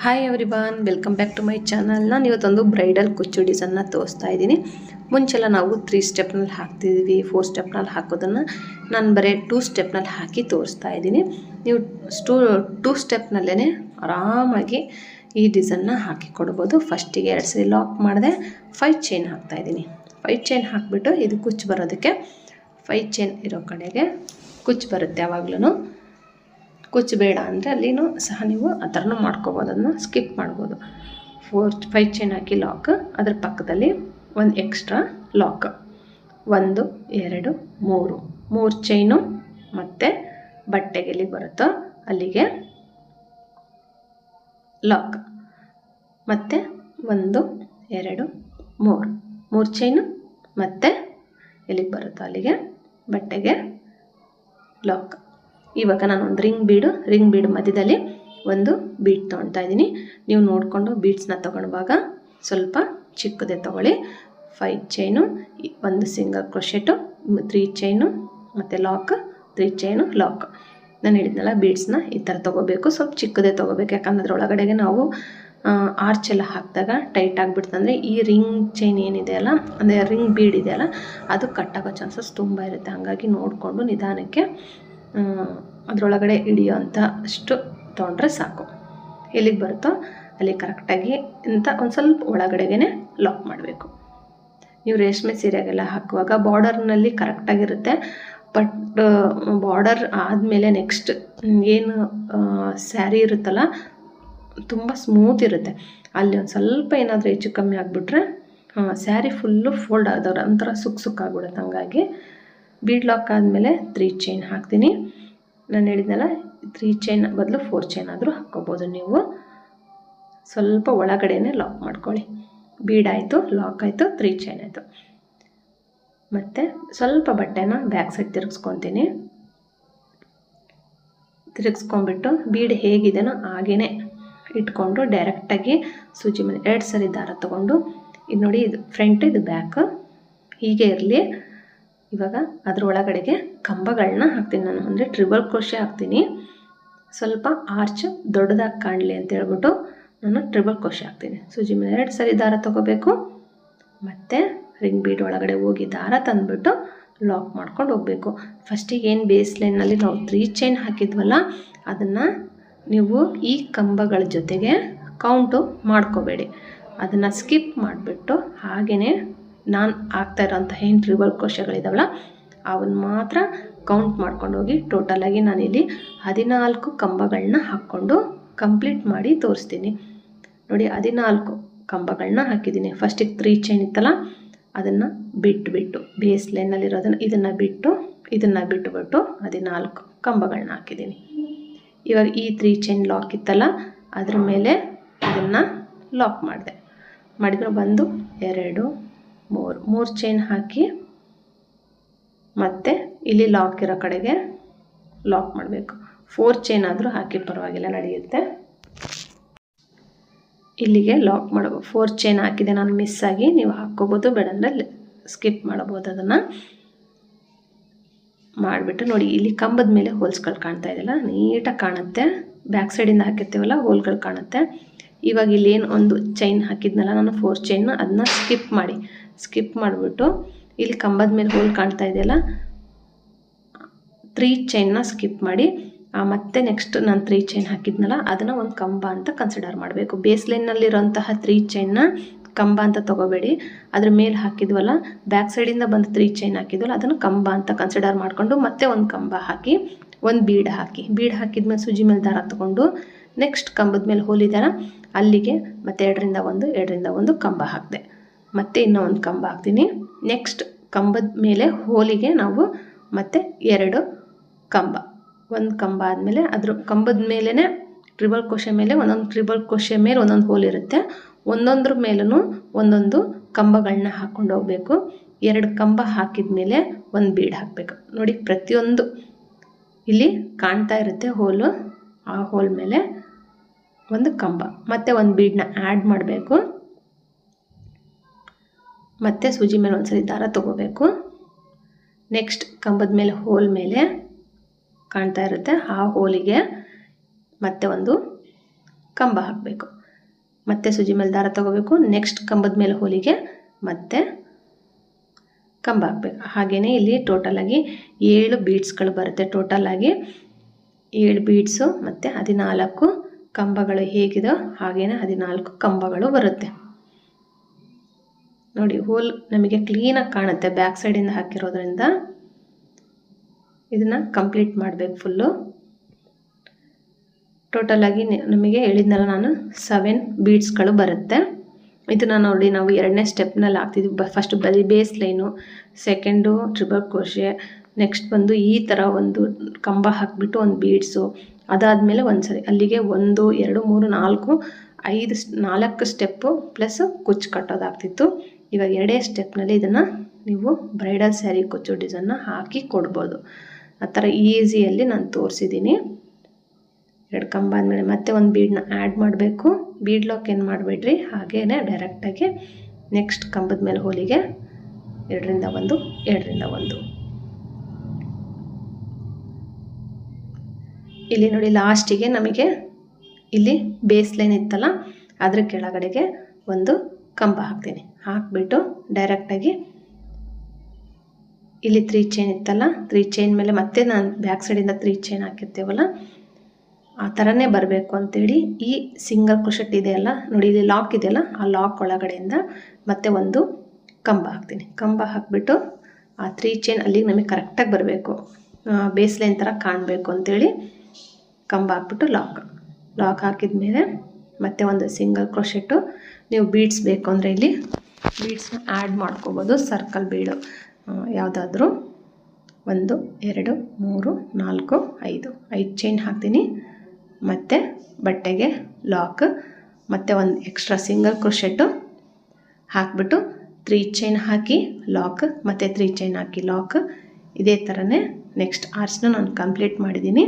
Hi everyone, welcome back to my channel. ನಾನು ಇವತ್ತೊಂದು bridal ಕುಚ್ಚು ಡಿಸೈನ್ನ ತೋರಿಸ್ತಾ ಇದ್ದೀನಿ. ಮುಂಚೆಲ್ಲ ನಾವು 3 ಸ್ಟೆಪ್ನಲ್ಲಿ ಹಾಕ್ತಿದ್ವಿ, 4 ಸ್ಟೆಪ್ನಲ್ಲಿ ಹಾಕೋದನ್ನು ನಾನು ಬರೀ 2 ಸ್ಟೆಪ್ನಲ್ಲಿ ಹಾಕಿ ತೋರಿಸ್ತಾ ಇದ್ದೀನಿ. ನೀವು 2 ಸ್ಟೆಪ್ನಲ್ಲೇ ಆರಾಮಾಗಿ ಈ ಡಿಸೈನ್ನ ಹಾಕಿ ಕೊಡ್ಬೋದು. ಫಸ್ಟಿಗೆ 2 ಸರಿ ಲಾಕ್ ಮಾಡಿದೆ, 5 ಚೈನ್ ಹಾಕ್ತಾಯಿದ್ದೀನಿ. 5 ಚೈನ್ ಹಾಕಿಬಿಟ್ಟು ಇದು ಕುಚ್ಚು ಬರೋದಕ್ಕೆ 5 ಚೈನ್ ಇರೋ ಕಡೆಗೆ ಕುಚ್ಚು ಬರುತ್ತೆ. ಯಾವಾಗಲೂ ಕುಚ್ಚು ಬೇಡ ಅಂದರೆ ಅಲ್ಲಿನೂ ಸಹ ನೀವು ಆ ಥರನೂ ಮಾಡ್ಕೋಬೋದು, ಅದನ್ನು ಸ್ಕಿಪ್ ಮಾಡ್ಬೋದು. 5 ಚೈನ್ ಹಾಕಿ ಲಾಕ್, ಅದರ ಪಕ್ಕದಲ್ಲಿ ಒಂದು ಎಕ್ಸ್ಟ್ರಾ ಲಾಕ್, 1 2 3 ಚೈನು, ಮತ್ತು ಬಟ್ಟೆಗೆ ಎಲ್ಲಿ ಬರುತ್ತೋ ಅಲ್ಲಿಗೆ ಲಾಕ್, ಮತ್ತು 1 2 3 ಚೈನು, ಮತ್ತು ಎಲ್ಲಿಗೆ ಬರುತ್ತೋ ಅಲ್ಲಿಗೆ ಬಟ್ಟೆಗೆ ಲಾಕ್. ಇವಾಗ ನಾನು ಒಂದು ರಿಂಗ್ ಬೀಡು ಮಧ್ಯದಲ್ಲಿ ಒಂದು ಬೀಡ್ ತೊಗೊಳ್ತಾ ಇದ್ದೀನಿ. ನೀವು ನೋಡಿಕೊಂಡು ಬೀಡ್ಸ್ನ ತೊಗೊಳ್ಳುವಾಗ ಸ್ವಲ್ಪ ಚಿಕ್ಕದೇ ತೊಗೊಳ್ಳಿ. 5 ಚೈನು, 1 ಸಿಂಗಲ್ ಕ್ರೋಶೆಟು, 3 ಚೈನು, ಮತ್ತು ಲಾಕ್, 3 ಚೈನು ಲಾಕ್. ನಾನು ಹೇಳಿದ್ನಲ್ಲ, ಬೀಡ್ಸ್ನ ಈ ಥರ ತೊಗೋಬೇಕು, ಸ್ವಲ್ಪ ಚಿಕ್ಕದೇ ತೊಗೋಬೇಕು. ಯಾಕಂದರೆ ಅದರೊಳಗಡೆಗೆ ನಾವು ಆರ್ಚ್ ಎಲ್ಲ ಹಾಕಿದಾಗ ಟೈಟ್ ಆಗಿಬಿಡ್ತಂದರೆ ಈ ರಿಂಗ್ ಚೈನ್ ಏನಿದೆಯಲ್ಲ, ಅಂದರೆ ರಿಂಗ್ ಬೀಡ್ ಇದೆಯಲ್ಲ, ಅದು ಕಟ್ಟಾಗೋ ಚಾನ್ಸಸ್ ತುಂಬ ಇರುತ್ತೆ. ಹಾಗಾಗಿ ನೋಡಿಕೊಂಡು ನಿಧಾನಕ್ಕೆ ಅದರೊಳಗಡೆ ಹಿಡಿಯೋ ಅಂಥ ಅಷ್ಟು ತೊಗೊಂಡ್ರೆ ಸಾಕು. ಎಲ್ಲಿಗೆ ಬರುತ್ತೋ ಅಲ್ಲಿ ಕರೆಕ್ಟಾಗಿ ಅಂತ ಒಂದು ಸ್ವಲ್ಪ ಒಳಗಡೆಗೆ ಲಾಕ್ ಮಾಡಬೇಕು. ನೀವು ರೇಷ್ಮೆ ಸೀರೆಗೆಲ್ಲ ಹಾಕುವಾಗ ಬಾರ್ಡರ್ನಲ್ಲಿ ಕರೆಕ್ಟಾಗಿರುತ್ತೆ, ಬಟ್ ಬಾರ್ಡರ್ ಆದಮೇಲೆ ನೆಕ್ಸ್ಟ್ ಏನು ಸ್ಯಾರಿ ಇರುತ್ತಲ್ಲ ತುಂಬ ಸ್ಮೂತ್ ಇರುತ್ತೆ. ಅಲ್ಲಿ ಒಂದು ಸ್ವಲ್ಪ ಏನಾದರೂ ಹೆಚ್ಚು ಕಮ್ಮಿ ಆಗಿಬಿಟ್ರೆ ಸ್ಯಾರಿ ಫುಲ್ಲು ಫೋಲ್ಡ್ ಆದವ್ರು ಒಂಥರ ಸುಕ್ಕಾಗ್ಬಿಡುತ್ತೆ. ಹಂಗಾಗಿ ಬೀಡ್ ಲಾಕ್ ಆದಮೇಲೆ 3 ಚೈನ್ ಹಾಕ್ತೀನಿ. ನಾನು ಹೇಳಿದ್ನಲ್ಲ, 3 ಚೈನ್ ಬದಲು 4 ಚೈನ್ ಆದರೂ ಹಾಕ್ಕೋಬೋದು. ನೀವು ಸ್ವಲ್ಪ ಒಳಗಡೆನೇ ಲಾಕ್ ಮಾಡ್ಕೊಳ್ಳಿ. ಬೀಡ್ ಆಯಿತು, ಲಾಕ್ ಆಯಿತು, 3 ಚೈನ್ ಆಯಿತು. ಮತ್ತು ಸ್ವಲ್ಪ ಬಟ್ಟೆನ ಬ್ಯಾಕ್ ಸೈಡ್ ತಿರುಗಿಸ್ಕೊತೀನಿ. ತಿರುಗಿಸ್ಕೊಂಬಿಟ್ಟು ಬೀಡ್ ಹೇಗಿದೆಯೋ ಹಾಗೇ ಇಟ್ಕೊಂಡು ಡೈರೆಕ್ಟಾಗಿ ಸೂಜಿ ಮೇಲೆ 2 ಸರಿ ದಾರ ತೊಗೊಂಡು, ಇದು ನೋಡಿ, ಇದು ಫ್ರಂಟ್, ಇದು ಬ್ಯಾಕ್, ಹೀಗೆ ಇರಲಿ. ಇವಾಗ ಅದ್ರ ಒಳಗಡೆಗೆ ಕಂಬಗಳನ್ನ ಹಾಕ್ತೀನಿ ನಾನು, ಅಂದರೆ ಟ್ರಿಬಲ್ ಕ್ರೋಶೆ ಹಾಕ್ತೀನಿ. ಸ್ವಲ್ಪ ಆರ್ಚ್ ದೊಡ್ಡದಾಗಿ ಕಾಣಲಿ ಅಂತ ಹೇಳ್ಬಿಟ್ಟು ನಾನು ಟ್ರಿಬಲ್ ಕ್ರೋಶೆ ಹಾಕ್ತೀನಿ. ಸೂಜಿ ಮೇಲೆ 2 ಸರಿ ದಾರ ತೊಗೋಬೇಕು, ಮತ್ತು ರಿಂಗ್ ಬೀಡ್ ಒಳಗಡೆ ಹೋಗಿ ದಾರ ತಂದುಬಿಟ್ಟು ಲಾಕ್ ಮಾಡ್ಕೊಂಡು ಹೋಗಬೇಕು. ಫಸ್ಟಿಗೆ ಏನು ಬೇಸ್ ಲೈನಲ್ಲಿ ನಾವು 3 ಚೈನ್ ಹಾಕಿದ್ವಲ್ಲ, ಅದನ್ನು ನೀವು ಈ ಕಂಬಗಳ ಜೊತೆಗೆ ಕೌಂಟು ಮಾಡ್ಕೋಬೇಡಿ. ಅದನ್ನು ಸ್ಕಿಪ್ ಮಾಡಿಬಿಟ್ಟು ಹಾಗೆಯೇ ನಾನು ಆಗ್ತಾ ಇರೋಂಥ ಏನು ಟ್ರಿಬಲ್ ಕ್ರೋಶೆಗಳಿದಾವಲ್ಲ ಅವನ್ನ ಮಾತ್ರ ಕೌಂಟ್ ಮಾಡ್ಕೊಂಡು ಹೋಗಿ. ಟೋಟಲಾಗಿ ನಾನಿಲ್ಲಿ 14 ಕಂಬಗಳನ್ನ ಹಾಕ್ಕೊಂಡು ಕಂಪ್ಲೀಟ್ ಮಾಡಿ ತೋರಿಸ್ತೀನಿ. ನೋಡಿ, 14 ಕಂಬಗಳನ್ನ ಹಾಕಿದ್ದೀನಿ. ಫಸ್ಟಿಗೆ 3 ಚೈನ್ ಇತ್ತಲ್ಲ, ಅದನ್ನು ಬಿಟ್ಟು ಬೇಸ್ ಲೈನಲ್ಲಿರೋದನ್ನು ಇದನ್ನು ಬಿಟ್ಟುಬಿಟ್ಟು 14 ಕಂಬಗಳನ್ನ ಹಾಕಿದ್ದೀನಿ. ಇವಾಗ ಈ 3 ಚೈನ್ ಲಾಕ್ ಇತ್ತಲ್ಲ, ಅದ್ರ ಮೇಲೆ ಇದನ್ನು ಲಾಕ್ ಮಾಡಿದ್ರೆ 1 2 3 ಚೈನ್ ಹಾಕಿ, ಮತ್ತು ಇಲ್ಲಿ ಲಾಕ್ ಇರೋ ಕಡೆಗೆ ಲಾಕ್ ಮಾಡಬೇಕು. 4 ಚೈನ್ ಆದರೂ ಹಾಕಿ ಪರವಾಗಿಲ್ಲ, ನಡೆಯುತ್ತೆ. ಇಲ್ಲಿಗೆ ಲಾಕ್ ಮಾಡಬೇಕು. 4 ಚೈನ್ ಹಾಕಿದೆ ನಾನು ಮಿಸ್ ಆಗಿ, ನೀವು ಹಾಕ್ಕೋಬೋದು, ಬೇಡಂದರೆ ಸ್ಕಿಪ್ ಮಾಡಬಹುದು. ಅದನ್ನು ಮಾಡಿಬಿಟ್ಟು ನೋಡಿ, ಇಲ್ಲಿ ಕಂಬದ ಮೇಲೆ ಹೋಲ್ಸ್ಗಳು ಕಾಣ್ತಾ ಇದೆಯಲ್ಲ, ನೀಟಾಗಿ ಕಾಣುತ್ತೆ. ಬ್ಯಾಕ್ ಸೈಡಿಂದ ಹಾಕಿರ್ತೀವಲ್ಲ, ಹೋಲ್ಗಳು ಕಾಣುತ್ತೆ. ಇವಾಗ ಇಲ್ಲೇನು ಒಂದು ಚೈನ್ ಹಾಕಿದ್ನಲ್ಲ ನಾನು 4 ಚೈನ್, ಅದನ್ನ ಸ್ಕಿಪ್ ಮಾಡಿಬಿಟ್ಟು ಇಲ್ಲಿ ಕಂಬದ ಮೇಲೆ ಹೋಲ್ ಕಾಣ್ತಾ ಇದೆಯಲ್ಲ, 3 ಚೈನ್ನ ಸ್ಕಿಪ್ ಮಾಡಿ, ಮತ್ತೆ ನೆಕ್ಸ್ಟ್ ನಾನು 3 ಚೈನ್ ಹಾಕಿದ್ನಲ್ಲ ಅದನ್ನು ಒಂದು ಕಂಬ ಅಂತ ಕನ್ಸಿಡರ್ ಮಾಡಬೇಕು. ಬೇಸ್ ಲೈನ್ನಲ್ಲಿರೋಂತಹ 3 ಚೈನ್ನ ಕಂಬ ಅಂತ ತೊಗೋಬೇಡಿ. ಅದ್ರ ಮೇಲೆ ಹಾಕಿದ್ವಲ್ಲ, ಬ್ಯಾಕ್ ಸೈಡಿಂದ ಬಂದು 3 ಚೈನ್ ಹಾಕಿದ್ವಲ್ಲ, ಅದನ್ನು ಕಂಬ ಅಂತ ಕನ್ಸಿಡರ್ ಮಾಡಿಕೊಂಡು ಮತ್ತೆ ಒಂದು ಕಂಬ ಹಾಕಿ, ಒಂದು ಬೀಡ್ ಹಾಕಿದ್ಮೇಲೆ ಸೂಜಿ ಮೇಲೆ ದಾರ ತೊಗೊಂಡು ನೆಕ್ಸ್ಟ್ ಕಂಬದ ಮೇಲೆ ಹೋಲಿದೆಯಲ್ಲ ಅಲ್ಲಿಗೆ ಮತ್ತೆ 2ರಿಂದ 1 ಕಂಬ ಹಾಕಿದೆ. ಮತ್ತೆ ಇನ್ನೂ ಒಂದು ಕಂಬ ಹಾಕ್ತೀನಿ. ನೆಕ್ಸ್ಟ್ ಕಂಬದ ಮೇಲೆ ಹೋಲಿಗೆ ನಾವು ಮತ್ತೆ 2 ಕಂಬ, ಒಂದು ಕಂಬ ಆದಮೇಲೆ ಅದ್ರ ಕಂಬದ ಮೇಲೇ ಟ್ರಿಬಲ್ ಕ್ರೋಶೆ ಮೇಲೆ ಟ್ರಿಬಲ್ ಕ್ರೋಶೆ ಮೇಲೆ ಒಂದೊಂದು ಹೋಲ್ ಇರುತ್ತೆ. ಒಂದೊಂದ್ರ ಮೇಲೂ ಒಂದೊಂದು ಕಂಬಗಳನ್ನ ಹಾಕ್ಕೊಂಡು ಹೋಗಬೇಕು. 2 ಕಂಬ ಹಾಕಿದ ಮೇಲೆ ಒಂದು ಬೀಡ್ ಹಾಕಬೇಕು. ನೋಡಿ, ಪ್ರತಿಯೊಂದು ಇಲ್ಲಿ ಕಾಣ್ತಾ ಇರುತ್ತೆ ಹೋಲು, ಆ ಹೋಲ್ ಮೇಲೆ ಒಂದು ಕಂಬ, ಮತ್ತು ಒಂದು ಬೀಡನ್ನ ಆ್ಯಡ್ ಮಾಡಬೇಕು. ಮತ್ತು ಸೂಜಿ ಮೇಲೆ ಒಂದು ಸರಿ ದಾರ ತೊಗೋಬೇಕು. ನೆಕ್ಸ್ಟ್ ಕಂಬದ ಮೇಲೆ ಹೋಲ್ ಮೇಲೆ ಕಾಣ್ತಾ ಇರುತ್ತೆ, ಆ ಹೋಲಿಗೆ ಮತ್ತೆ ಒಂದು ಕಂಬ ಹಾಕಬೇಕು. ಮತ್ತೆ ಸೂಜಿ ಮೇಲೆ ದಾರ ತಗೋಬೇಕು. ನೆಕ್ಸ್ಟ್ ಕಂಬದ ಮೇಲೆ ಹೋಲಿಗೆ ಮತ್ತೆ ಕಂಬ ಹಾಕಬೇಕು. ಹಾಗೆಯೇ ಇಲ್ಲಿ ಟೋಟಲಾಗಿ 7 ಬೀಡ್ಸ್ಗಳು ಬರುತ್ತೆ. ಟೋಟಲಾಗಿ 7 ಬೀಡ್ಸು ಮತ್ತು 14 ಕಂಬಗಳು ಹೇಗಿದೋ ಹಾಗೇನೆ 14 ಕಂಬಗಳು ಬರುತ್ತೆ. ನೋಡಿ ಹೋಲ್ ನಮಗೆ ಕ್ಲೀನಾಗಿ ಕಾಣುತ್ತೆ ಬ್ಯಾಕ್ ಸೈಡಿಂದ ಹಾಕಿರೋದ್ರಿಂದ. ಇದನ್ನು ಕಂಪ್ಲೀಟ್ ಮಾಡಬೇಕು ಫುಲ್ಲು. ಟೋಟಲಾಗಿ ನಮಗೆ ಹೇಳಿದ್ನಲ್ಲ ನಾನು 7 ಬೀಡ್ಸ್ಗಳು ಬರುತ್ತೆ. ಇದನ್ನು ನೋಡಿ ನಾವು 2ನೇ ಸ್ಟೆಪ್ನಲ್ಲಿ ಹಾಕ್ತಿದ್ವಿ. First base line, second triple crochet, next ಬಂದು ಈ ಥರ ಒಂದು ಕಂಬ ಹಾಕಿಬಿಟ್ಟು ಒಂದು ಬೀಡ್ಸು, ಅದಾದಮೇಲೆ ಒಂದು ಸರಿ ಅಲ್ಲಿಗೆ 1 2 3 4 4 ಸ್ಟೆಪ್ಪು ಪ್ಲಸ್ ಕುಚ್ಚು ಕಟ್ಟೋದಾಗ್ತಿತ್ತು. ಇವಾಗ 2 ಸ್ಟೆಪ್ನಲ್ಲಿ ಇದನ್ನು ನೀವು ಬ್ರೈಡಲ್ ಸ್ಯಾರಿ ಕುಚ್ಚು ಡಿಸೈನ್ನ ಹಾಕಿ ಕೊಡ್ಬೋದು. ಆ ಥರ ಈಸಿಯಲ್ಲಿ ನಾನು ತೋರಿಸಿದ್ದೀನಿ. 2 ಕಂಬ ಆದಮೇಲೆ ಮತ್ತೆ ಒಂದು ಬೀಡನ್ನ ಆ್ಯಡ್ ಮಾಡಬೇಕು. ಬೀಡ್ ಲಾಕ್ ಏನು ಮಾಡಬೇಡ್ರಿ, ಹಾಗೇ ಡೈರೆಕ್ಟಾಗಿ ನೆಕ್ಸ್ಟ್ ಕಂಬದ ಮೇಲೆ ಹೋಲಿಗೆ 2 ರಿಂದ 1 2 ರಿಂದ 1. ಇಲ್ಲಿ ನೋಡಿ ಲಾಸ್ಟಿಗೆ ನಮಗೆ ಇಲ್ಲಿ ಬೇಸ್ ಲೈನ್ ಇತ್ತಲ್ಲ ಅದ್ರ ಕೆಳಗಡೆಗೆ ಒಂದು ಕಂಬ ಹಾಕ್ತೀನಿ. ಹಾಕಿಬಿಟ್ಟು ಡೈರೆಕ್ಟಾಗಿ ಇಲ್ಲಿ 3 ಚೈನ್ ಇತ್ತಲ್ಲ 3 ಚೈನ್ ಮೇಲೆ ಮತ್ತೆ ನಾನು ಬ್ಯಾಕ್ ಸೈಡಿಂದ 3 ಚೈನ್ ಹಾಕಿರ್ತೀವಲ್ಲ ಆ ಥರನೇ ಬರಬೇಕು ಅಂತೇಳಿ ಈ ಸಿಂಗಲ್ ಕ್ರೋಶೆಟ್ ಇದೆಯಲ್ಲ ನೋಡಿ, ಇಲ್ಲಿ ಲಾಕ್ ಇದೆಯಲ್ಲ ಆ ಲಾಕ್ ಒಳಗಡೆಯಿಂದ ಮತ್ತೆ ಒಂದು ಕಂಬ ಹಾಕ್ತೀನಿ. ಕಂಬ ಹಾಕಿಬಿಟ್ಟು ಆ 3 ಚೈನ್ ಅಲ್ಲಿಗೆ ನಮಗೆ ಕರೆಕ್ಟಾಗಿ ಬರಬೇಕು, ಬೇಸ್ ಲೈನ್ ಥರ ಕಾಣಬೇಕು ಅಂತೇಳಿ ಕಂಬ ಹಾಕ್ಬಿಟ್ಟು ಲಾಕ್ ಹಾಕಿದ ಮೇಲೆ ಮತ್ತೆ ಒಂದು ಸಿಂಗಲ್ ಕ್ರೋಶೆಟ್ಟು. ನೀವು ಬೀಡ್ಸ್ ಬೇಕು ಅಂದರೆ ಇಲ್ಲಿ ಬೀಡ್ಸ್ನ ಆ್ಯಡ್ ಮಾಡ್ಕೋಬೋದು. ಸರ್ಕಲ್ ಬೀಡು ಯಾವುದಾದ್ರೂ 1 2 3 4 5 ಚೈನ್ ಹಾಕ್ತೀನಿ. ಮತ್ತು ಬಟ್ಟೆಗೆ ಲಾಕ್, ಮತ್ತು ಒಂದು ಎಕ್ಸ್ಟ್ರಾ ಸಿಂಗಲ್ ಕ್ರೋಶೆಟ್ಟು ಹಾಕಿಬಿಟ್ಟು 3 ಚೈನ್ ಹಾಕಿ ಲಾಕ್, ಮತ್ತು 3 ಚೈನ್ ಹಾಕಿ ಲಾಕ್. ಇದೇ ಥರನೇ ನೆಕ್ಸ್ಟ್ ಆರ್ಚ್ನ ನಾನು ಕಂಪ್ಲೀಟ್ ಮಾಡಿದ್ದೀನಿ.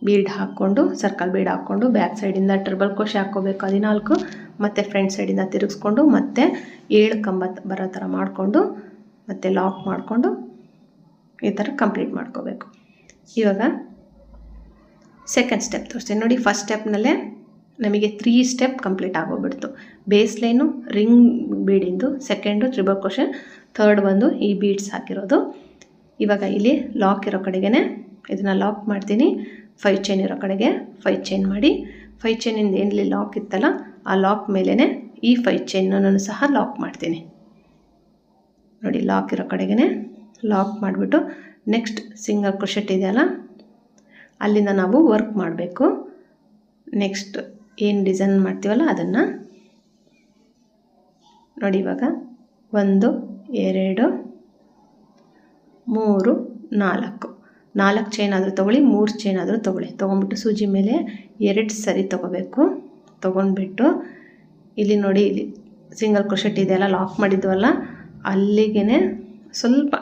ಬೀಡ್ ಹಾಕ್ಕೊಂಡು ಸರ್ಕಲ್ ಬೀಡ್ ಹಾಕ್ಕೊಂಡು ಬ್ಯಾಕ್ ಸೈಡಿಂದ ಟ್ರಿಬಲ್ ಕ್ರೋಶೆ ಹಾಕ್ಕೋಬೇಕು 14, ಮತ್ತು ಫ್ರಂಟ್ ಸೈಡಿಂದ ತಿರುಗಿಸ್ಕೊಂಡು ಮತ್ತೆ 7 ಕಂಬ ಬರೋ ಥರ ಮಾಡಿಕೊಂಡು ಮತ್ತು ಲಾಕ್ ಮಾಡಿಕೊಂಡು ಈ ಥರ ಕಂಪ್ಲೀಟ್ ಮಾಡ್ಕೋಬೇಕು. ಇವಾಗ ಸೆಕೆಂಡ್ ಸ್ಟೆಪ್ ತೋರಿಸ್ತೀನಿ ನೋಡಿ. ಫಸ್ಟ್ ಸ್ಟೆಪ್ನಲ್ಲೇ ನಮಗೆ 3 ಸ್ಟೆಪ್ ಕಂಪ್ಲೀಟ್ ಆಗೋಗ್ಬಿಡ್ತು. ಬೇಸ್ ಲೈನು ರಿಂಗ್ ಬೀಡಿಂದು, ಸೆಕೆಂಡು ಟ್ರಿಬಲ್ ಕ್ರೋಶೆ, ಥರ್ಡ್ ಬಂದು ಈ ಬೀಡ್ಸ್ ಹಾಕಿರೋದು. ಇವಾಗ ಇಲ್ಲಿ ಲಾಕ್ ಇರೋ ಕಡೆಗೆ ಇದನ್ನು ಲಾಕ್ ಮಾಡ್ತೀನಿ. 5 ಚೈನ್ ಇರೋ ಕಡೆಗೆ 5 ಚೈನ್ ಮಾಡಿ 5 ಚೈನಿಂದ ಏನಲ್ಲಿ ಲಾಕ್ ಇತ್ತಲ್ಲ ಆ ಲಾಕ್ ಮೇಲೇ ಈ 5 ಚೈನನ್ನು ಸಹ ಲಾಕ್ ಮಾಡ್ತೀನಿ. ನೋಡಿ ಲಾಕ್ ಇರೋ ಕಡೆಗೆ ಲಾಕ್ ಮಾಡಿಬಿಟ್ಟು ನೆಕ್ಸ್ಟ್ ಸಿಂಗಲ್ ಕ್ರೋಶೆಟ್ ಇದೆಯಲ್ಲ ಅಲ್ಲಿಂದ ನಾವು ವರ್ಕ್ ಮಾಡಬೇಕು. ನೆಕ್ಸ್ಟ್ ಏನು ಡಿಸೈನ್ ಮಾಡ್ತೀವಲ್ಲ ಅದನ್ನು ನೋಡಿ. ಇವಾಗ 1 2 3 4 ಚೈನ್ ಆದರೂ ತೊಗೊಳ್ಳಿ, 3 ಚೈನ್ ಆದರೂ ತೊಗೊಂಡ್ಬಿಟ್ಟು ಸೂಜಿ ಮೇಲೆ 2 ಸರಿ ತೊಗೋಬೇಕು. ತೊಗೊಂಡ್ಬಿಟ್ಟು ಇಲ್ಲಿ ನೋಡಿ ಇಲ್ಲಿ ಸಿಂಗಲ್ ಕ್ರೋಶೆಟ್ ಇದೆಯಲ್ಲ ಲಾಕ್ ಮಾಡಿದ್ವಲ್ಲ ಅಲ್ಲಿಗೆ ಸ್ವಲ್ಪ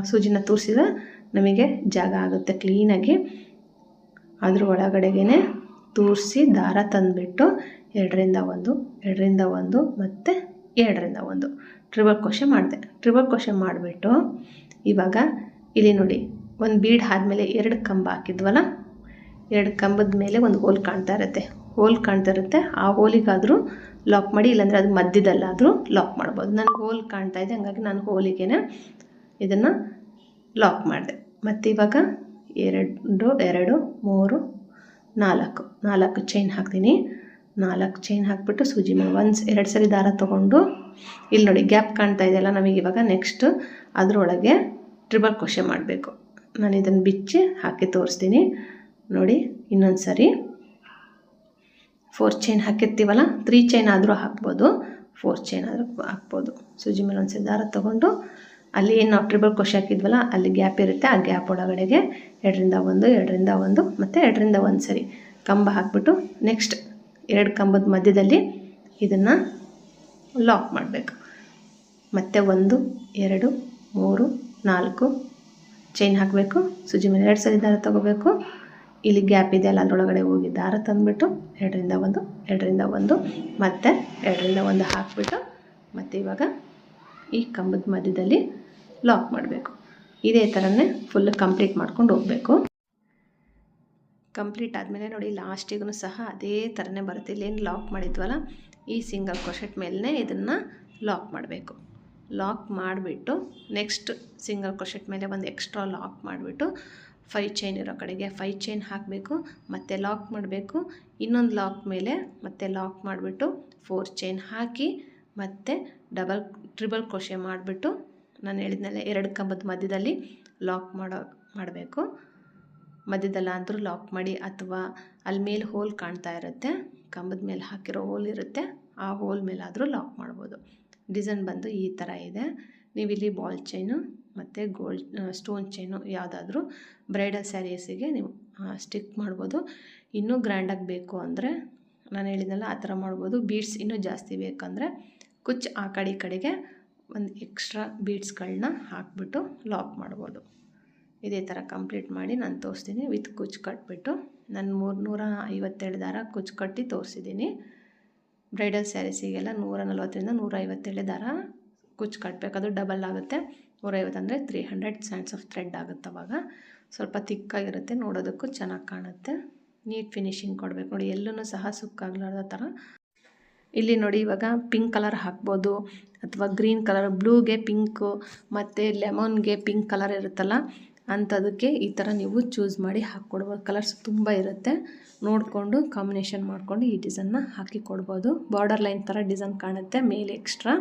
ಸೂಜಿನ ತೂರಿಸಿದ್ರೆ ನಮಗೆ ಜಾಗ ಆಗುತ್ತೆ ಕ್ಲೀನಾಗಿ. ಅದ್ರ ಒಳಗಡೆಗೆ ತೂರಿಸಿ ದಾರ ತಂದುಬಿಟ್ಟು 2 ರಿಂದ 1 2 ರಿಂದ 1 ಮತ್ತು 2 ರಿಂದ 1 ಟ್ರಿಬಲ್ ಕ್ರೋಶೆ ಮಾಡಿದೆ. ಟ್ರಿಬಲ್ ಕ್ರೋಶೆ ಮಾಡಿಬಿಟ್ಟು ಇವಾಗ ಇಲ್ಲಿ ನೋಡಿ ಒಂದು ಬೀಡ್ ಆದಮೇಲೆ 2 ಕಂಬ ಹಾಕಿದ್ವಲ್ಲ, 2 ಕಂಬದ ಮೇಲೆ ಒಂದು ಹೋಲ್ ಕಾಣ್ತಾ ಇರುತ್ತೆ. ಆ ಹೋಲಿಗಾದರೂ ಲಾಕ್ ಮಾಡಿ, ಇಲ್ಲಾಂದರೆ ಅದು ಮಧ್ಯದಲ್ಲಾದರೂ ಲಾಕ್ ಮಾಡ್ಬೋದು. ನನಗೆ ಹೋಲ್ ಕಾಣ್ತಾ ಇದೆ, ಹಂಗಾಗಿ ನಾನು ಹೋಲಿಗೆ ಇದನ್ನು ಲಾಕ್ ಮಾಡಿದೆ. ಮತ್ತು ಇವಾಗ 2 2 3 4 ಚೈನ್ ಹಾಕ್ತೀನಿ. 4 ಚೈನ್ ಹಾಕಿಬಿಟ್ಟು ಸೂಜಿ ಮೇಲೆ 2 ಸರಿ ದಾರ ತೊಗೊಂಡು ಇಲ್ಲಿ ನೋಡಿ ಗ್ಯಾಪ್ ಕಾಣ್ತಾ ಇದೆಯಲ್ಲ ನಮಗೆ. ಇವಾಗ ನೆಕ್ಸ್ಟ್ ಅದರೊಳಗೆ ಟ್ರಿಬಲ್ ಕ್ರೋಶೆ ಮಾಡಬೇಕು. ನಾನು ಇದನ್ನು ಬಿಚ್ಚಿ ಹಾಕಿ ತೋರಿಸ್ತೀನಿ ನೋಡಿ. ಇನ್ನೊಂದು ಸರಿ 4 ಚೈನ್ ಹಾಕಿರ್ತೀವಲ್ಲ, 3 ಚೈನ್ ಆದರೂ ಹಾಕ್ಬೋದು, 4 ಚೈನ್ ಆದರೂ ಹಾಕ್ಬೋದು. ಸೂಜಿ ಮೇಲೆ ಒಂದು ಸರಿ ದಾರ ತೊಗೊಂಡು ಅಲ್ಲಿ ಏನು ನಾವು ಟ್ರಿಬಲ್ ಕ್ರೋಶೆ ಹಾಕಿದ್ವಲ್ಲ ಅಲ್ಲಿ ಗ್ಯಾಪ್ ಇರುತ್ತೆ, ಆ ಗ್ಯಾಪ್ ಒಳಗಡೆಗೆ 2 ರಿಂದ 1 2 ರಿಂದ 1 ಮತ್ತು 2 ರಿಂದ 1 ಸರಿ ಕಂಬ ಹಾಕಿಬಿಟ್ಟು ನೆಕ್ಸ್ಟ್ 2 ಕಂಬದ ಮಧ್ಯದಲ್ಲಿ ಇದನ್ನು ಲಾಕ್ ಮಾಡಬೇಕು. ಮತ್ತು 1 2 3 4 ಚೈನ್ ಹಾಕಬೇಕು. ಸೂಜಿ ಮೇಲೆ 2 ಸರಿ ದಾರ ತೊಗೋಬೇಕು. ಇಲ್ಲಿ ಗ್ಯಾಪ್ ಇದೆಯಲ್ಲ ಅದರೊಳಗಡೆ ಹೋಗಿ ದಾರ ತಂದುಬಿಟ್ಟು 2 ರಿಂದ 1 2 ರಿಂದ 1 ಮತ್ತು 2 ರಿಂದ 1 ಹಾಕಿಬಿಟ್ಟು ಮತ್ತು ಇವಾಗ ಈ ಕಂಬದ ಮಧ್ಯದಲ್ಲಿ ಲಾಕ್ ಮಾಡಬೇಕು. ಇದೇ ಥರನೇ ಫುಲ್ ಕಂಪ್ಲೀಟ್ ಮಾಡ್ಕೊಂಡು ಹೋಗಬೇಕು. ಕಂಪ್ಲೀಟ್ ಆದಮೇಲೆ ನೋಡಿ ಲಾಸ್ಟಿಗೂ ಸಹ ಅದೇ ಥರನೇ ಬರುತ್ತೆ. ಇಲ್ಲೇನು ಲಾಕ್ ಮಾಡಿದ್ವಲ್ಲ ಈ ಸಿಂಗಲ್ ಕ್ರೋಶೆಟ್ ಮೇಲೇ ಇದನ್ನು ಲಾಕ್ ಮಾಡಬೇಕು. ಲಾಕ್ ಮಾಡಿಬಿಟ್ಟು ನೆಕ್ಸ್ಟ್ ಸಿಂಗಲ್ ಕ್ರೋಶೆಟ್ ಮೇಲೆ ಒಂದು ಎಕ್ಸ್ಟ್ರಾ ಲಾಕ್ ಮಾಡಿಬಿಟ್ಟು 5 ಚೈನ್ ಇರೋ ಕಡೆಗೆ 5 ಚೈನ್ ಹಾಕಬೇಕು, ಮತ್ತೆ ಲಾಕ್ ಮಾಡಬೇಕು. ಇನ್ನೊಂದು ಲಾಕ್ ಮೇಲೆ ಮತ್ತೆ ಲಾಕ್ ಮಾಡಿಬಿಟ್ಟು 4 ಚೈನ್ ಹಾಕಿ ಮತ್ತು ಟ್ರಿಬಲ್ ಕ್ರೋಶೆ ಮಾಡಿಬಿಟ್ಟು ನಾನು ಹೇಳಿದ್ನಲ್ಲ 2 ಕಂಬದ ಮಧ್ಯದಲ್ಲಿ ಲಾಕ್ ಮಾಡಬೇಕು. ಮಧ್ಯದಲ್ಲಾದರೂ ಲಾಕ್ ಮಾಡಿ, ಅಥವಾ ಅಲ್ಲಿ ಮೇಲೆ ಹೋಲ್ ಕಾಣ್ತಾ ಇರುತ್ತೆ, ಕಂಬದ ಮೇಲೆ ಹಾಕಿರೋ ಹೋಲ್ ಇರುತ್ತೆ, ಆ ಹೋಲ್ ಮೇಲಾದರೂ ಲಾಕ್ ಮಾಡ್ಬೋದು. ಡಿಸೈನ್ ಬಂದು ಈ ಥರ ಇದೆ. ನೀವಿಲ್ಲಿ ಬಾಲ್ ಚೈನು ಮತ್ತು ಸ್ಟೋನ್ ಚೈನು ಯಾವುದಾದ್ರೂ ಬ್ರೈಡಲ್ ಸ್ಯಾರೀಸಿಗೆ ನೀವು ಸ್ಟಿಕ್ ಮಾಡ್ಬೋದು. ಇನ್ನೂ ಗ್ರ್ಯಾಂಡಾಗಿ ಬೇಕು ಅಂದರೆ ನಾನು ಹೇಳಿದ್ನಲ್ಲ ಆ ಥರ ಮಾಡ್ಬೋದು. ಬೀಡ್ಸ್ ಇನ್ನೂ ಜಾಸ್ತಿ ಬೇಕಂದರೆ ಕುಚ್ಚು ಆ ಕಡೆಗೆ ಒಂದು ಎಕ್ಸ್ಟ್ರಾ ಬೀಡ್ಸ್ಗಳನ್ನ ಹಾಕ್ಬಿಟ್ಟು ಲಾಕ್ ಮಾಡ್ಬೋದು. ಇದೇ ಥರ ಕಂಪ್ಲೀಟ್ ಮಾಡಿ ನಾನು ತೋರಿಸ್ತೀನಿ. ವಿತ್ ಕುಚ್ಚು ಕಟ್ಬಿಟ್ಟು ನಾನು 357 ದಾರ ಕುಚ್ಚು ಕಟ್ಟಿ ತೋರಿಸಿದ್ದೀನಿ. ಬ್ರೈಡಲ್ ಸ್ಯಾರೀಸಿಗೆಲ್ಲ 140ರಿಂದ 157 ದಾರ ಕುಚ್ಚು ಕಟ್ಟಬೇಕು. ಅದು ಡಬಲ್ ಆಗುತ್ತೆ. 150 ಅಂದರೆ 300 ಸ್ಯಾಂಡ್ಸ್ ಆಫ್ ಥ್ರೆಡ್ ಆಗುತ್ತೆ. ಅವಾಗ ಸ್ವಲ್ಪ ತಿಕ್ಕಾಗಿರುತ್ತೆ, ನೋಡೋದಕ್ಕೂ ಚೆನ್ನಾಗಿ ಕಾಣುತ್ತೆ. ನೀಟ್ ಫಿನಿಶಿಂಗ್ ಕೊಡಬೇಕು ನೋಡಿ, ಎಲ್ಲೂ ಸಹ ಸುಕ್ಕಾಗಲಾರ್ದ ಥರ. ಇಲ್ಲಿ ನೋಡಿ ಇವಾಗ ಪಿಂಕ್ ಕಲರ್ ಹಾಕ್ಬೋದು, ಅಥವಾ ಗ್ರೀನ್ ಕಲರ್, ಬ್ಲೂಗೆ ಪಿಂಕು ಮತ್ತು ಲೆಮನ್ಗೆ ಪಿಂಕ್ ಕಲರ್ ಇರುತ್ತಲ್ಲ ಅಂಥದಕ್ಕೆ ಈ ಥರ ನೀವು ಚೂಸ್ ಮಾಡಿ ಹಾಕ್ಕೊಡ್ಬೋದು. ಕಲರ್ಸ್ ತುಂಬ ಇರುತ್ತೆ, ನೋಡಿಕೊಂಡು ಕಾಂಬಿನೇಷನ್ ಮಾಡಿಕೊಂಡು ಈ ಡಿಸೈನ್ನ ಹಾಕಿ ಕೊಡ್ಬೋದು. ಬಾರ್ಡರ್ ಲೈನ್ ಥರ ಡಿಸೈನ್ ಕಾಣುತ್ತೆ ಮೇಲೆ ಎಕ್ಸ್ಟ್ರಾ.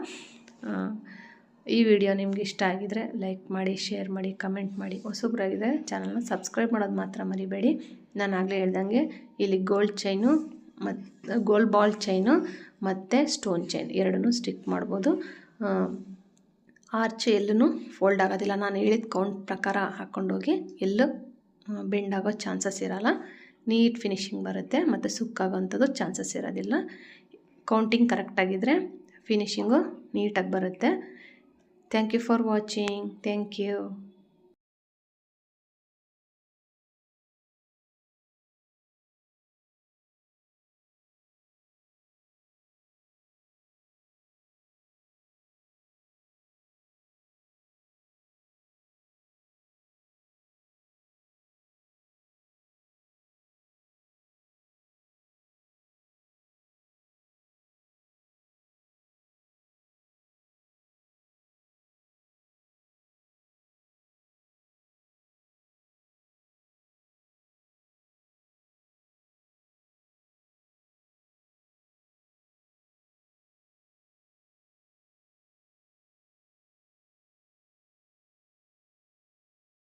ಈ ವಿಡಿಯೋ ನಿಮ್ಗೆ ಇಷ್ಟ ಆಗಿದರೆ ಲೈಕ್ ಮಾಡಿ, ಶೇರ್ ಮಾಡಿ, ಕಮೆಂಟ್ ಮಾಡಿ. ಹೊಸಬ್ರಾಗಿದ್ದರೆ ಚಾನಲ್ನ ಸಬ್ಸ್ಕ್ರೈಬ್ ಮಾಡೋದು ಮಾತ್ರ ಮರಿಬೇಡಿ. ನಾನು ಆಗಲೇ ಹೇಳ್ದಂಗೆ ಇಲ್ಲಿ ಗೋಲ್ಡ್ ಬಾಲ್ ಚೈನು ಮತ್ತು ಸ್ಟೋನ್ ಚೈನ್ ಎರಡನ್ನೂ ಸ್ಟಿಕ್ ಮಾಡ್ಬೋದು. ಆರ್ಚ್ ಎಲ್ಲೂ ಫೋಲ್ಡ್ ಆಗೋದಿಲ್ಲ. ನಾನು ಹೇಳಿದ ಕೌಂಟ್ ಪ್ರಕಾರ ಹಾಕ್ಕೊಂಡೋಗಿ ಎಲ್ಲೂ ಬೆಂಡ್ ಆಗೋ ಚಾನ್ಸಸ್ ಇರೋಲ್ಲ. ನೀಟ್ ಫಿನಿಶಿಂಗ್ ಬರುತ್ತೆ ಮತ್ತು ಸುಕ್ಕಾಗೋಂಥದ್ದು ಚಾನ್ಸಸ್ ಇರೋದಿಲ್ಲ. ಕೌಂಟಿಂಗ್ ಕರೆಕ್ಟಾಗಿದ್ದರೆ ಫಿನಿಶಿಂಗು ನೀಟಾಗಿ ಬರುತ್ತೆ. Thank you for watching. Thank you.